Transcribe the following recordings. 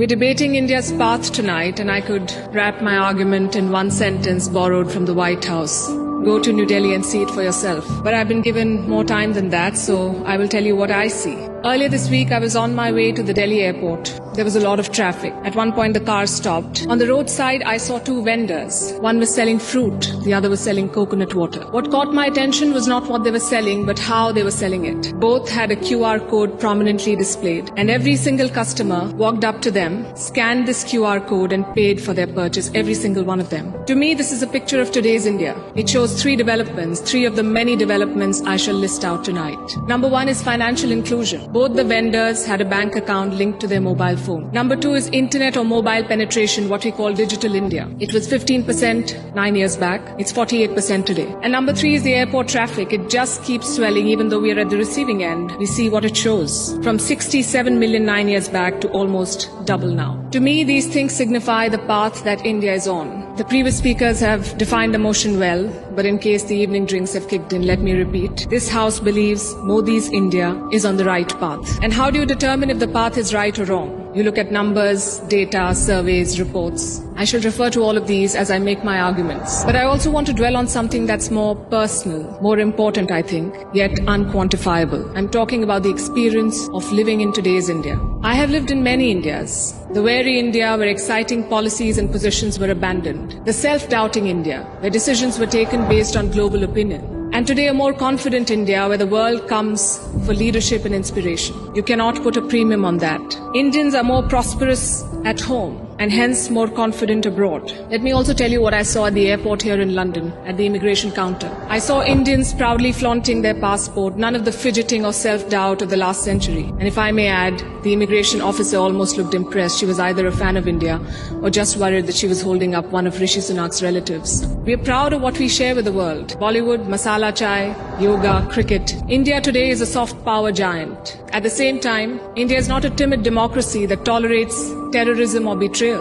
We're debating India's path tonight, and I could wrap my argument in one sentence borrowed from the White House. Go to New Delhi and see it for yourself. But I've been given more time than that, so I will tell you what I see. Earlier this week, I was on my way to the Delhi airport. There was a lot of traffic. At one point, the car stopped. On the roadside, I saw two vendors. One was selling fruit, the other was selling coconut water. What caught my attention was not what they were selling, but how they were selling it. Both had a QR code prominently displayed, and every single customer walked up to them, scanned this QR code, and paid for their purchase, every single one of them. To me, this is a picture of today's India. It shows three developments, three of the many developments I shall list out tonight. Number one is financial inclusion. Both the vendors had a bank account linked to their mobile phone. Number two is internet or mobile penetration, what we call digital India. It was 15% 9 years back. It's 48% today. And number three is the airport traffic. It just keeps swelling even though we are at the receiving end. We see what it shows. From 67 million 9 years back to almost double now. To me, these things signify the path that India is on. The previous speakers have defined the motion well, but in case the evening drinks have kicked in, let me repeat. This House believes Modi's India is on the right path. And how do you determine if the path is right or wrong? You look at numbers, data, surveys, reports. I shall refer to all of these as I make my arguments. But I also want to dwell on something that's more personal, more important, I think, yet unquantifiable. I'm talking about the experience of living in today's India. I have lived in many Indias. The wary India where exciting policies and positions were abandoned. The self-doubting India where decisions were taken based on global opinion. And today a more confident India where the world comes for leadership and inspiration. You cannot put a premium on that. Indians are more prosperous at home and hence more confident abroad. Let me also tell you what I saw at the airport here in London, at the immigration counter. I saw Indians proudly flaunting their passport, none of the fidgeting or self-doubt of the last century. And if I may add, the immigration officer almost looked impressed. She was either a fan of India or just worried that she was holding up one of Rishi Sunak's relatives. We are proud of what we share with the world. Bollywood, masala chai, yoga, cricket. India today is a soft power giant. At the same time, India is not a timid democracy that tolerates terrorism or betrayals.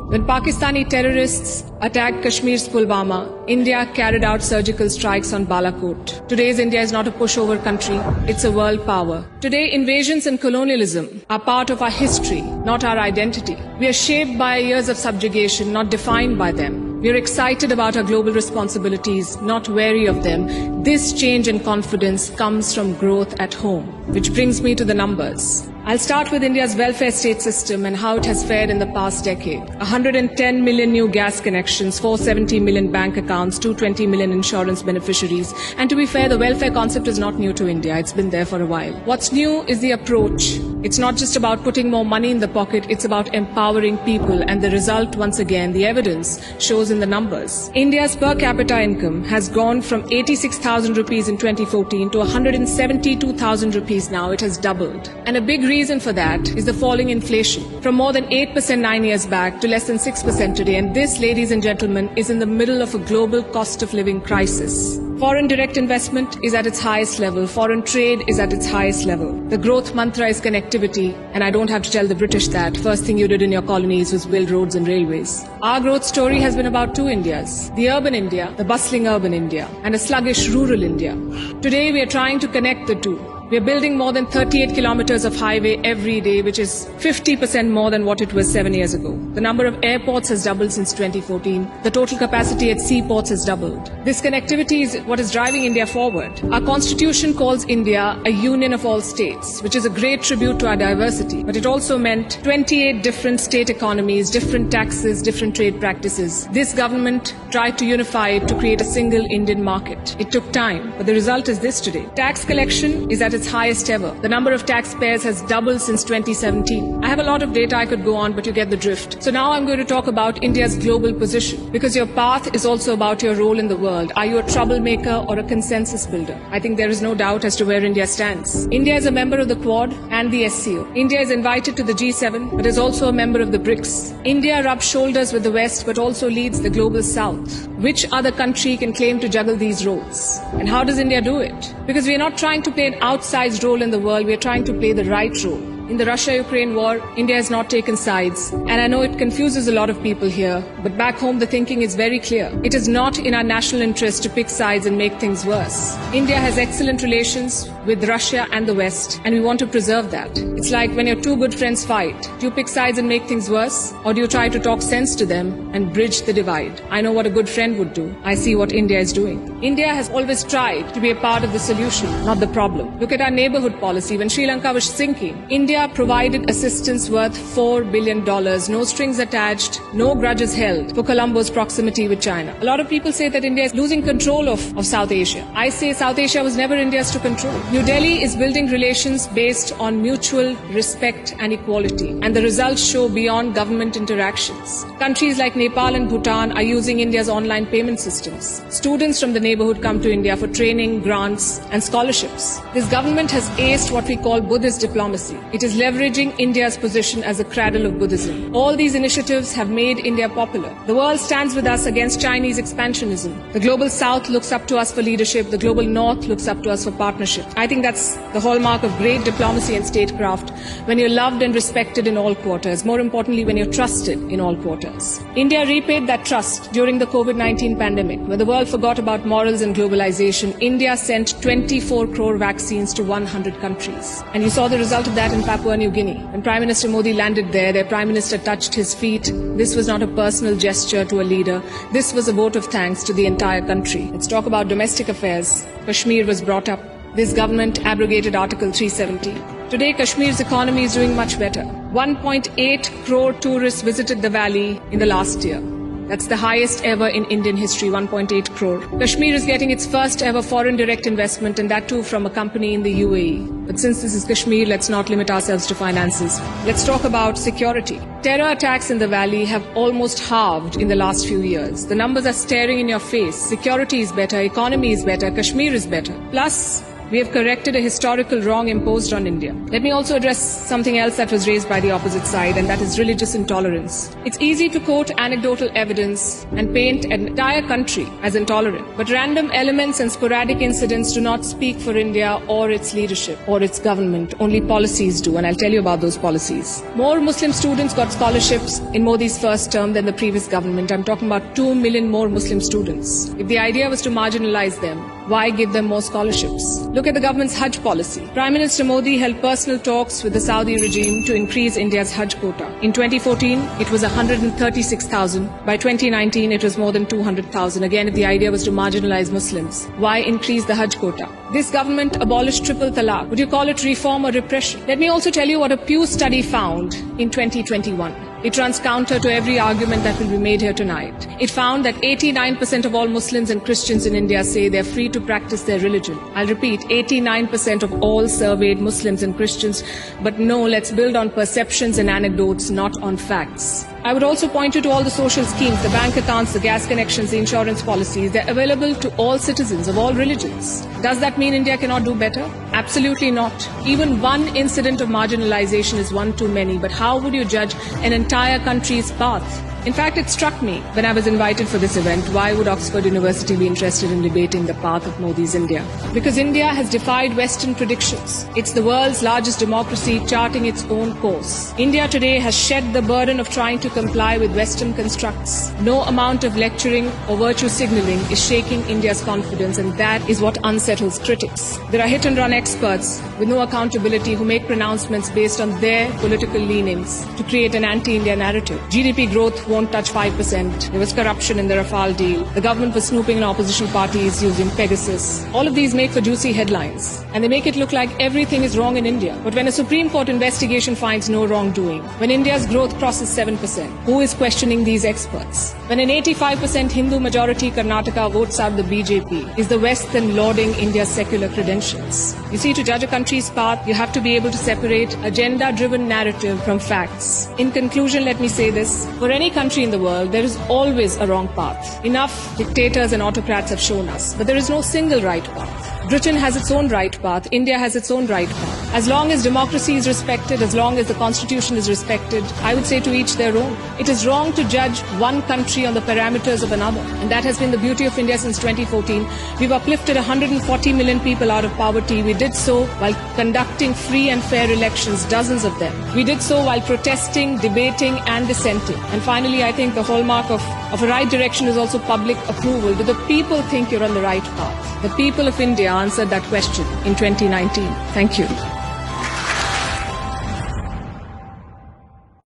When Pakistani terrorists attacked Kashmir's Pulwama, India carried out surgical strikes on Balakot. Today's India is not a pushover country, it's a world power. Today, invasions and colonialism are part of our history, not our identity. We are shaped by years of subjugation, not defined by them. We are excited about our global responsibilities, not wary of them. This change and confidence comes from growth at home, which brings me to the numbers. I'll start with India's welfare state system and how it has fared in the past decade. 110 million new gas connections, 470 million bank accounts, 220 million insurance beneficiaries. And to be fair, the welfare concept is not new to India. It's been there for a while. What's new is the approach. It's not just about putting more money in the pocket, it's about empowering people. And the result, once again, the evidence shows in the numbers. India's per capita income has gone from 86,000 rupees in 2014 to 172,000 rupees now. It has doubled. And a big reason for that is the falling inflation from more than 8% 9 years back to less than 6% today. And this, ladies and gentlemen, is in the middle of a global cost of living crisis. Foreign direct investment is at its highest level. Foreign trade is at its highest level. The growth mantra is connectivity, and I don't have to tell the British that. First thing you did in your colonies was build roads and railways. Our growth story has been about two Indias. The urban India, the bustling urban India, and a sluggish rural India. Today we are trying to connect the two. We are building more than 38 kilometers of highway every day, which is 50% more than what it was 7 years ago. The number of airports has doubled since 2014. The total capacity at seaports has doubled. This connectivity is what is driving India forward. Our constitution calls India a union of all states, which is a great tribute to our diversity. But it also meant 28 different state economies, different taxes, different trade practices. This government tried to unify it to create a single Indian market. It took time, but the result is this today. Tax collection is at its highest ever. The number of taxpayers has doubled since 2017. I have a lot of data I could go on, but you get the drift. So now I'm going to talk about India's global position, because your path is also about your role in the world. Are you a troublemaker or a consensus builder? I think there is no doubt as to where India stands. India is a member of the Quad and the SCO. India is invited to the G7, but is also a member of the BRICS. India rubs shoulders with the West, but also leads the global South. Which other country can claim to juggle these roles? And how does India do it? Because we are not trying to play an outsized role in the world, we are trying to play the right role. In the Russia-Ukraine war, India has not taken sides. And I know it confuses a lot of people here, but back home the thinking is very clear. It is not in our national interest to pick sides and make things worse. India has excellent relations with Russia and the West, and we want to preserve that. It's like when your two good friends fight. Do you pick sides and make things worse? Or do you try to talk sense to them and bridge the divide? I know what a good friend would do. I see what India is doing. India has always tried to be a part of the solution, not the problem. Look at our neighborhood policy. When Sri Lanka was sinking, India provided assistance worth $4 billion, no strings attached, no grudges held, for Colombo's proximity with China. A lot of people say that India is losing control of South Asia. I say South Asia was never India's to control. New Delhi is building relations based on mutual respect and equality, and the results show beyond government interactions. Countries like Nepal and Bhutan are using India's online payment systems. Students from the neighborhood come to India for training, grants, and scholarships. This government has aced what we call Buddhist diplomacy. It is leveraging India's position as a cradle of Buddhism. All these initiatives have made India popular. The world stands with us against Chinese expansionism. The global South looks up to us for leadership. The global North looks up to us for partnership. I think that's the hallmark of great diplomacy and statecraft, when you're loved and respected in all quarters. More importantly, when you're trusted in all quarters. India repaid that trust during the COVID-19 pandemic. When the world forgot about morals and globalization, India sent 24 crore vaccines to 100 countries. And you saw the result of that in Papua New Guinea. When Prime Minister Modi landed there, their Prime Minister touched his feet. This was not a personal gesture to a leader. This was a vote of thanks to the entire country. Let's talk about domestic affairs. Kashmir was brought up. This government abrogated Article 370. Today, Kashmir's economy is doing much better. 1.8 crore tourists visited the valley in the last year. That's the highest ever in Indian history, 1.8 crore. Kashmir is getting its first ever foreign direct investment, and that too from a company in the UAE. But since this is Kashmir, let's not limit ourselves to finances. Let's talk about security. Terror attacks in the valley have almost halved in the last few years. The numbers are staring in your face. Security is better, economy is better, Kashmir is better. Plus, we have corrected a historical wrong imposed on India. Let me also address something else that was raised by the opposite side, and that is religious intolerance. It's easy to quote anecdotal evidence and paint an entire country as intolerant, but random elements and sporadic incidents do not speak for India or its leadership or its government. Only policies do, and I'll tell you about those policies. More Muslim students got scholarships in Modi's first term than the previous government. I'm talking about 2 million more Muslim students. If the idea was to marginalize them, why give them more scholarships? Look at the government's Hajj policy. Prime Minister Modi held personal talks with the Saudi regime to increase India's Hajj quota. In 2014, it was 136,000. By 2019, it was more than 200,000. Again, if the idea was to marginalize Muslims, why increase the Hajj quota? This government abolished triple talaq. Would you call it reform or repression? Let me also tell you what a Pew study found in 2021. It runs counter to every argument that will be made here tonight. It found that 89% of all Muslims and Christians in India say they're free to practice their religion. I'll repeat, 89% of all surveyed Muslims and Christians. But no, let's build on perceptions and anecdotes, not on facts. I would also point you to all the social schemes, the bank accounts, the gas connections, the insurance policies. They're available to all citizens of all religions. Does that mean India cannot do better? Absolutely not. Even one incident of marginalization is one too many, but how would you judge an entire country's path? In fact, it struck me when I was invited for this event, why would Oxford University be interested in debating the path of Modi's India? Because India has defied Western predictions. It's the world's largest democracy charting its own course. India today has shed the burden of trying to comply with Western constructs. No amount of lecturing or virtue signaling is shaking India's confidence, and that is what unsettles critics. There are hit-and-run experts with no accountability who make pronouncements based on their political leanings to create an anti-India narrative. GDP growth won't touch 5%. There was corruption in the Rafale deal. The government was snooping in opposition parties using Pegasus. All of these make for juicy headlines, and they make it look like everything is wrong in India. But when a Supreme Court investigation finds no wrongdoing, when India's growth crosses 7%, who is questioning these experts? When an 85% Hindu majority Karnataka votes out the BJP, is the West then lauding India's secular credentials? You see, to judge a country's path, you have to be able to separate agenda-driven narrative from facts. In conclusion, let me say this. For any country in the world, there is always a wrong path. Enough dictators and autocrats have shown us. But there is no single right path. Britain has its own right path. India has its own right path. As long as democracy is respected, as long as the constitution is respected, I would say to each their own. It is wrong to judge one country on the parameters of another. And that has been the beauty of India since 2014. We've uplifted 140 million people out of poverty. We did so while conducting free and fair elections, dozens of them. We did so while protesting, debating and dissenting. And finally, I think the hallmark of a right direction is also public approval. Do the people think you're on the right path? The people of India answered that question in 2019. Thank you.